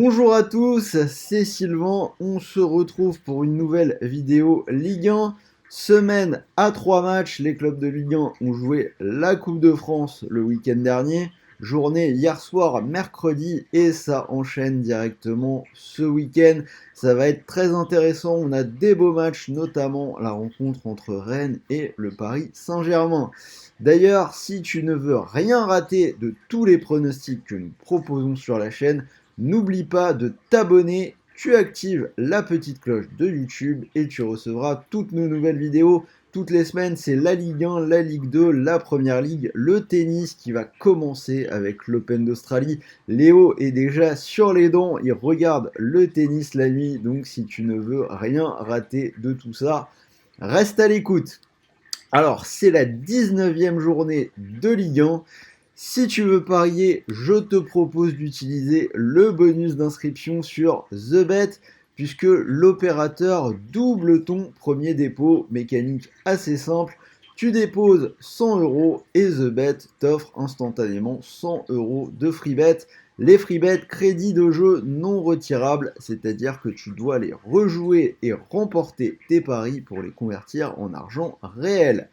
Bonjour à tous, c'est Sylvain, on se retrouve pour une nouvelle vidéo Ligue 1. Semaine à 3 matchs, les clubs de Ligue 1 ont joué la Coupe de France le week-end dernier. Journée hier soir, mercredi, et ça enchaîne directement ce week-end. Ça va être très intéressant, on a des beaux matchs, notamment la rencontre entre Rennes et le Paris Saint-Germain. D'ailleurs, si tu ne veux rien rater de tous les pronostics que nous proposons sur la chaîne, n'oublie pas de t'abonner, tu actives la petite cloche de YouTube et tu recevras toutes nos nouvelles vidéos. Toutes les semaines, c'est la Ligue 1, la Ligue 2, la Première Ligue, le tennis qui va commencer avec l'Open d'Australie. Léo est déjà sur les dents, il regarde le tennis la nuit, donc si tu ne veux rien rater de tout ça, reste à l'écoute. Alors, c'est la 19e journée de Ligue 1. Si tu veux parier, je te propose d'utiliser le bonus d'inscription sur TheBet, puisque l'opérateur double ton premier dépôt. Mécanique assez simple. Tu déposes 100 € et TheBet t'offre instantanément 100 € de free bet. Les free bets, crédits de jeu non retirables, c'est-à-dire que tu dois les rejouer et remporter tes paris pour les convertir en argent réel.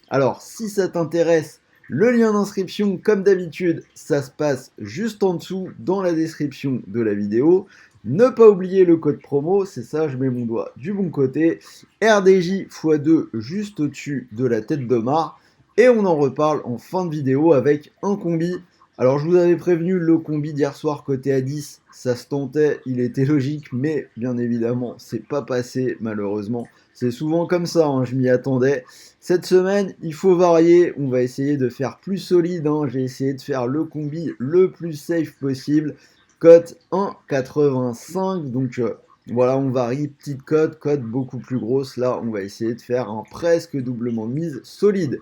Alors, si ça t'intéresse, le lien d'inscription, comme d'habitude, ça se passe juste en dessous dans la description de la vidéo. Ne pas oublier le code promo, c'est ça, je mets mon doigt du bon côté. RDJ x2 juste au-dessus de la tête de Mar. Et on en reparle en fin de vidéo avec un combi. Alors je vous avais prévenu, le combi d'hier soir côté à 10, ça se tentait, il était logique, mais bien évidemment, c'est pas passé malheureusement. C'est souvent comme ça, je m'y attendais. Cette semaine, il faut varier, on va essayer de faire plus solide, j'ai essayé de faire le combi le plus safe possible. Cote 1,85, donc voilà, on varie, petite cote beaucoup plus grosse. Là, on va essayer de faire un presque doublement de mise solide.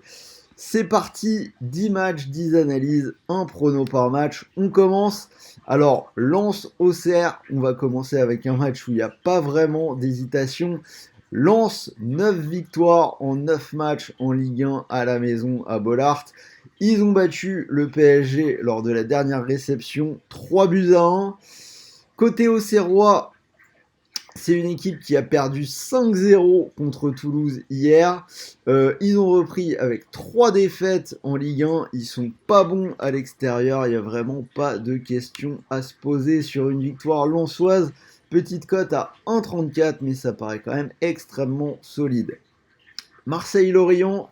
C'est parti, 10 matchs, 10 analyses, un prono par match. On commence. Alors, Lens Auxerre, on va commencer avec un match où il n'y a pas vraiment d'hésitation. Lens, 9 victoires en 9 matchs en Ligue 1 à la maison à Bollaert. Ils ont battu le PSG lors de la dernière réception, 3-1. Côté Auxerrois, c'est une équipe qui a perdu 5-0 contre Toulouse hier. Ils ont repris avec 3 défaites en Ligue 1. Ils sont pas bons à l'extérieur. Il n'y a vraiment pas de question à se poser sur une victoire lensoise. Petite cote à 1,34, mais ça paraît quand même extrêmement solide. Marseille-Lorient,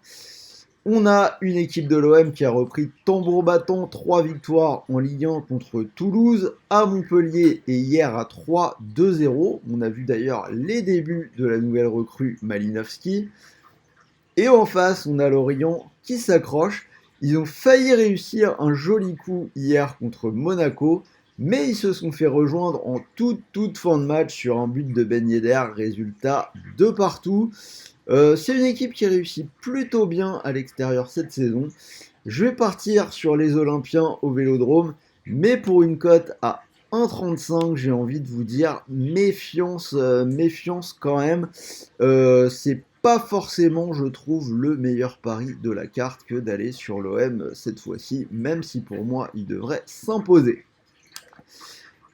on a une équipe de l'OM qui a repris tambour battant, 3 victoires en Ligue 1 contre Toulouse, à Montpellier et hier à 3-2-0. On a vu d'ailleurs les débuts de la nouvelle recrue Malinowski. Et en face, on a Lorient qui s'accroche. Ils ont failli réussir un joli coup hier contre Monaco, mais ils se sont fait rejoindre en toute fin de match sur un but de Ben Yedder, résultat de partout. C'est une équipe qui réussit plutôt bien à l'extérieur cette saison. Je vais partir sur les Olympiens au Vélodrome, mais pour une cote à 1,35, j'ai envie de vous dire méfiance, méfiance quand même. C'est pas forcément, je trouve, le meilleur pari de la carte que d'aller sur l'OM cette fois-ci, même si pour moi, il devrait s'imposer.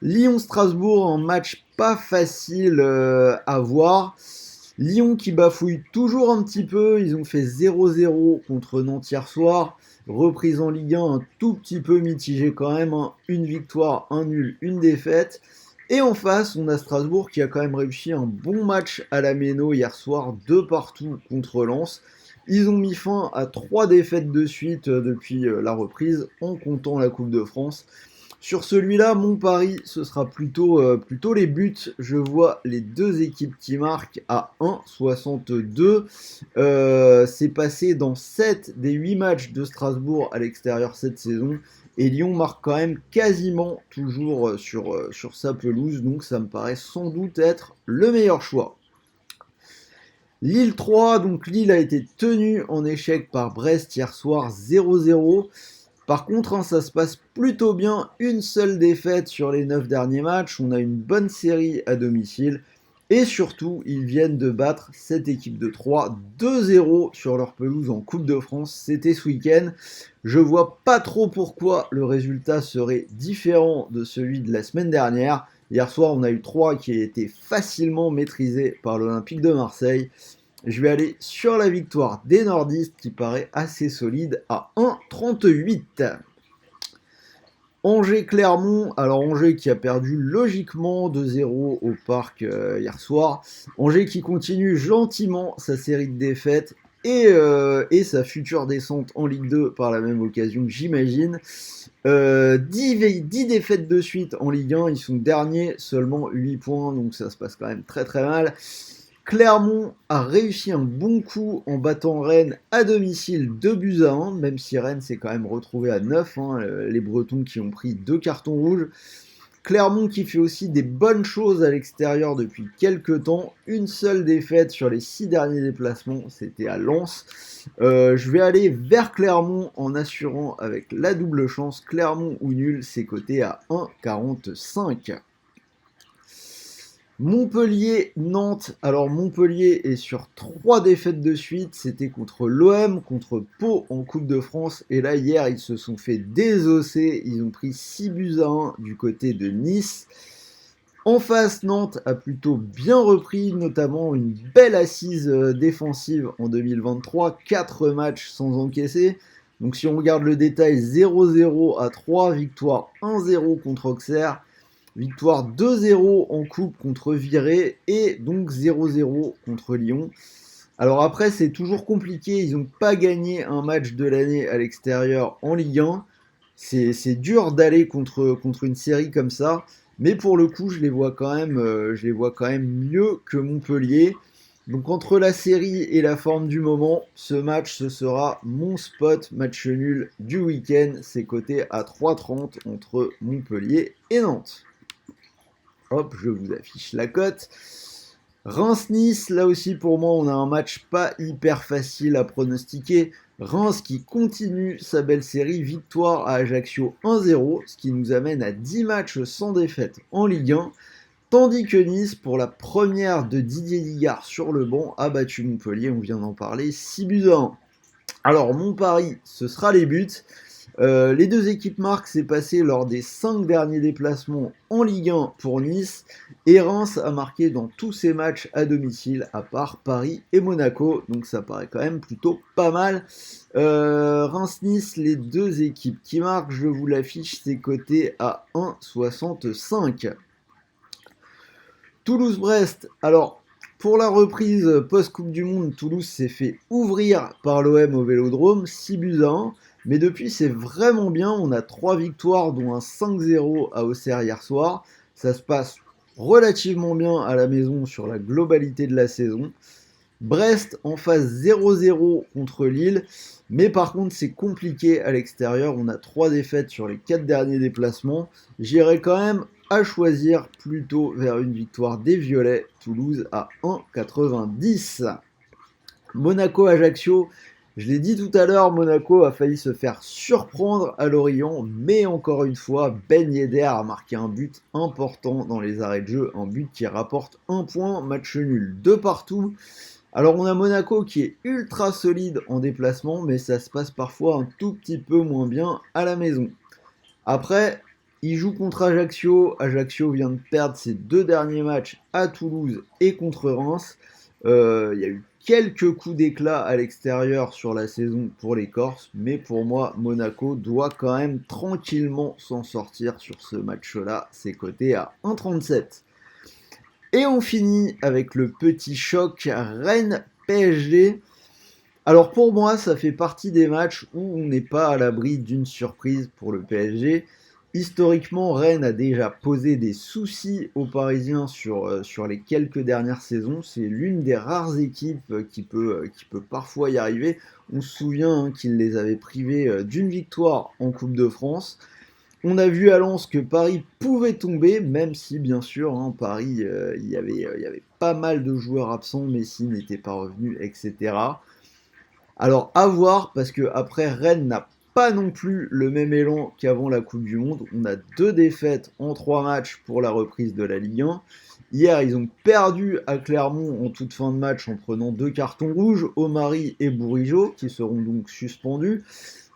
Lyon-Strasbourg, un match pas facile à voir. Lyon qui bafouille toujours un petit peu, ils ont fait 0-0 contre Nantes hier soir. Reprise en Ligue 1 un tout petit peu mitigée quand même, une victoire, un nul, une défaite. Et en face, on a Strasbourg qui a quand même réussi un bon match à la Méno hier soir, 2 partout contre Lens. Ils ont mis fin à 3 défaites de suite depuis la reprise, en comptant la Coupe de France. Sur celui-là, mon pari, ce sera plutôt les buts. Je vois les deux équipes qui marquent à 1,62. C'est passé dans 7 des 8 matchs de Strasbourg à l'extérieur cette saison. Et Lyon marque quand même quasiment toujours sur sa pelouse. Donc ça me paraît sans doute être le meilleur choix. Lille 3, donc Lille a été tenu en échec par Brest hier soir 0-0. Par contre, ça se passe plutôt bien, une seule défaite sur les 9 derniers matchs, on a une bonne série à domicile, et surtout, ils viennent de battre cette équipe de 3 2-0 sur leur pelouse en Coupe de France, c'était ce week-end. Je vois pas trop pourquoi le résultat serait différent de celui de la semaine dernière, Hier soir, on a eu 3 qui étaient facilement maîtrisés par l'Olympique de Marseille. Je vais aller sur la victoire des nordistes qui paraît assez solide à 1,38. Angers-Clermont, alors Angers qui a perdu logiquement 2-0 au parc hier soir. Angers qui continue gentiment sa série de défaites et sa future descente en Ligue 2 par la même occasion, j'imagine. 10 défaites de suite en Ligue 1, ils sont derniers, seulement 8 points, donc ça se passe quand même très très mal. Clermont a réussi un bon coup en battant Rennes à domicile 2-1, même si Rennes s'est quand même retrouvé à 9, les Bretons qui ont pris 2 cartons rouges. Clermont qui fait aussi des bonnes choses à l'extérieur depuis quelques temps. Une seule défaite sur les 6 derniers déplacements, c'était à Lens. Je vais aller vers Clermont en assurant avec la double chance. Clermont ou nul, c'est coté à 1,45. Montpellier-Nantes. Alors Montpellier est sur 3 défaites de suite. C'était contre l'OM, contre Pau en Coupe de France. Et là hier, ils se sont fait désosser. Ils ont pris 6-1 du côté de Nice. En face, Nantes a plutôt bien repris, notamment une belle assise défensive en 2023. 4 matchs sans encaisser. Donc si on regarde le détail, 0-0 à 3, victoire 1-0 contre Auxerre. Victoire 2-0 en coupe contre Viré et donc 0-0 contre Lyon. Alors après, c'est toujours compliqué. Ils n'ont pas gagné un match de l'année à l'extérieur en Ligue 1. C'est dur d'aller contre une série comme ça. Mais pour le coup, je les vois quand même mieux que Montpellier. Donc entre la série et la forme du moment, ce match, ce sera mon spot match nul du week-end. C'est coté à 3,30 entre Montpellier et Nantes. Hop, je vous affiche la cote. Reims-Nice, là aussi pour moi on a un match pas hyper facile à pronostiquer. Reims qui continue sa belle série, victoire à Ajaccio 1-0, ce qui nous amène à 10 matchs sans défaite en Ligue 1. Tandis que Nice, pour la première de Didier Ligard sur le banc, a battu Montpellier, on vient d'en parler, 6-1. Alors mon pari, ce sera les buts. Les deux équipes marquent, c'est passé lors des 5 derniers déplacements en Ligue 1 pour Nice. Et Reims a marqué dans tous ses matchs à domicile, à part Paris et Monaco. Donc ça paraît quand même plutôt pas mal. Reims-Nice, les deux équipes qui marquent, je vous l'affiche, c'est coté à 1,65. Toulouse-Brest, alors pour la reprise post-Coupe du Monde, Toulouse s'est fait ouvrir par l'OM au Vélodrome, 6-1. Mais depuis, c'est vraiment bien. On a 3 victoires, dont un 5-0 à Auxerre hier soir. Ça se passe relativement bien à la maison sur la globalité de la saison. Brest en phase 0-0 contre Lille. Mais par contre, c'est compliqué à l'extérieur. On a 3 défaites sur les 4 derniers déplacements. J'irai quand même à choisir plutôt vers une victoire des Violets. Toulouse à 1,90. Monaco-Ajaccio. Je l'ai dit tout à l'heure, Monaco a failli se faire surprendre à Lorient, mais encore une fois, Ben Yedder a marqué un but important dans les arrêts de jeu, un but qui rapporte 1 point, match nul de partout. Alors on a Monaco qui est ultra solide en déplacement, mais ça se passe parfois un tout petit peu moins bien à la maison. Après, il joue contre Ajaccio. Ajaccio vient de perdre ses 2 derniers matchs à Toulouse et contre Reims. Il y a eu quelques coups d'éclat à l'extérieur sur la saison pour les Corses, mais pour moi, Monaco doit quand même tranquillement s'en sortir sur ce match-là. C'est coté à 1,37. Et on finit avec le petit choc Rennes-PSG. Alors pour moi, ça fait partie des matchs où on n'est pas à l'abri d'une surprise pour le PSG. Historiquement, Rennes a déjà posé des soucis aux Parisiens sur les quelques dernières saisons. C'est l'une des rares équipes qui peut parfois y arriver. On se souvient qu'il les avait privés d'une victoire en Coupe de France. On a vu à Lens que Paris pouvait tomber, même si bien sûr, Paris, il y avait pas mal de joueurs absents, Messi n'était pas revenu, etc. Alors à voir, parce que après Rennes n'a pas non plus le même élan qu'avant la Coupe du Monde. On a 2 défaites en 3 matchs pour la reprise de la Ligue 1. Hier, ils ont perdu à Clermont en toute fin de match en prenant 2 cartons rouges, Omari et Bourigeaud, qui seront donc suspendus.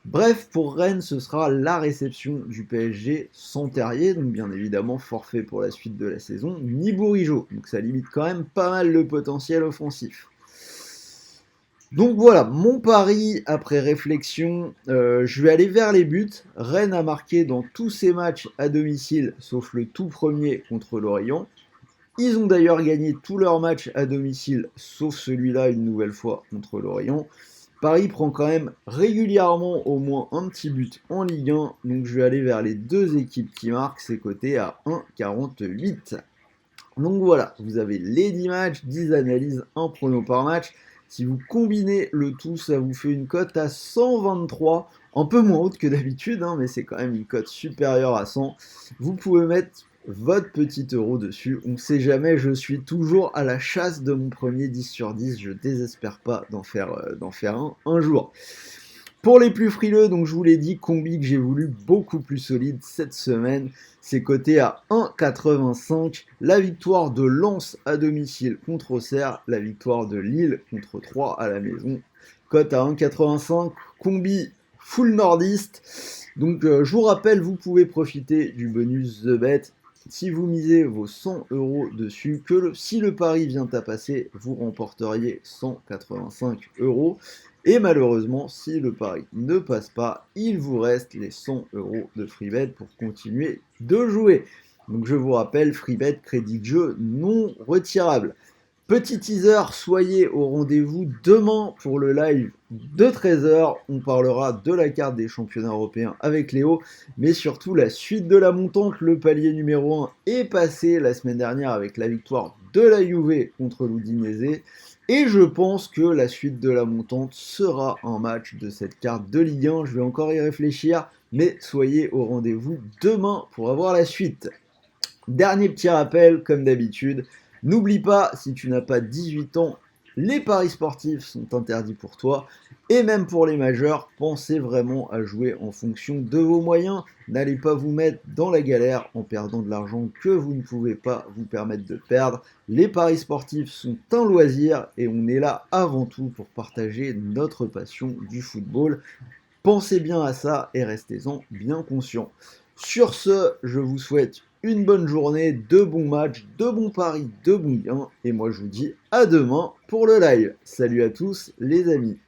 Bref, pour Rennes, ce sera la réception du PSG sans Terrier, donc bien évidemment forfait pour la suite de la saison, ni Bourigeaud, donc ça limite quand même pas mal le potentiel offensif. Donc voilà, mon pari après réflexion, je vais aller vers les buts. Rennes a marqué dans tous ses matchs à domicile, sauf le tout premier contre l'Orient. Ils ont d'ailleurs gagné tous leurs matchs à domicile, sauf celui-là une nouvelle fois contre l'Orient. Paris prend quand même régulièrement au moins un petit but en Ligue 1, donc je vais aller vers les deux équipes qui marquent, c'est coté à 1,48. Donc voilà, vous avez les 10 matchs, 10 analyses, un prono par match. Si vous combinez le tout, ça vous fait une cote à 123, un peu moins haute que d'habitude, hein, mais c'est quand même une cote supérieure à 100. Vous pouvez mettre votre petit euro dessus. On ne sait jamais, je suis toujours à la chasse de mon premier 10 sur 10. Je désespère pas d'en faire un jour. Pour les plus frileux, donc je vous l'ai dit, combi que j'ai voulu beaucoup plus solide cette semaine, c'est coté à 1,85. La victoire de Lens à domicile contre Auxerre, la victoire de Lille contre 3 à la maison. Cote à 1,85, combi full nordiste. Donc je vous rappelle, vous pouvez profiter du bonus The Bet. Si vous misez vos 100 euros dessus, si le pari vient à passer, vous remporteriez 185 euros. Et malheureusement, si le pari ne passe pas, il vous reste les 100 euros de FreeBet pour continuer de jouer. Donc je vous rappelle, FreeBet, crédit de jeu non retirable. Petit teaser, soyez au rendez-vous demain pour le live de 13h. On parlera de la carte des championnats européens avec Léo, mais surtout la suite de la montante. Le palier numéro 1 est passé la semaine dernière avec la victoire de la Juve contre l'Udinese. Et je pense que la suite de la montante sera un match de cette carte de Ligue 1. Je vais encore y réfléchir, mais soyez au rendez-vous demain pour avoir la suite. Dernier petit rappel, comme d'habitude, n'oublie pas, si tu n'as pas 18 ans, les paris sportifs sont interdits pour toi. Et même pour les majeurs, pensez vraiment à jouer en fonction de vos moyens. N'allez pas vous mettre dans la galère en perdant de l'argent que vous ne pouvez pas vous permettre de perdre. Les paris sportifs sont un loisir et on est là avant tout pour partager notre passion du football. Pensez bien à ça et restez-en bien conscients. Sur ce, je vous souhaite une bonne journée, de bons matchs, de bons paris, de bons gains. Et moi, je vous dis à demain pour le live. Salut à tous les amis.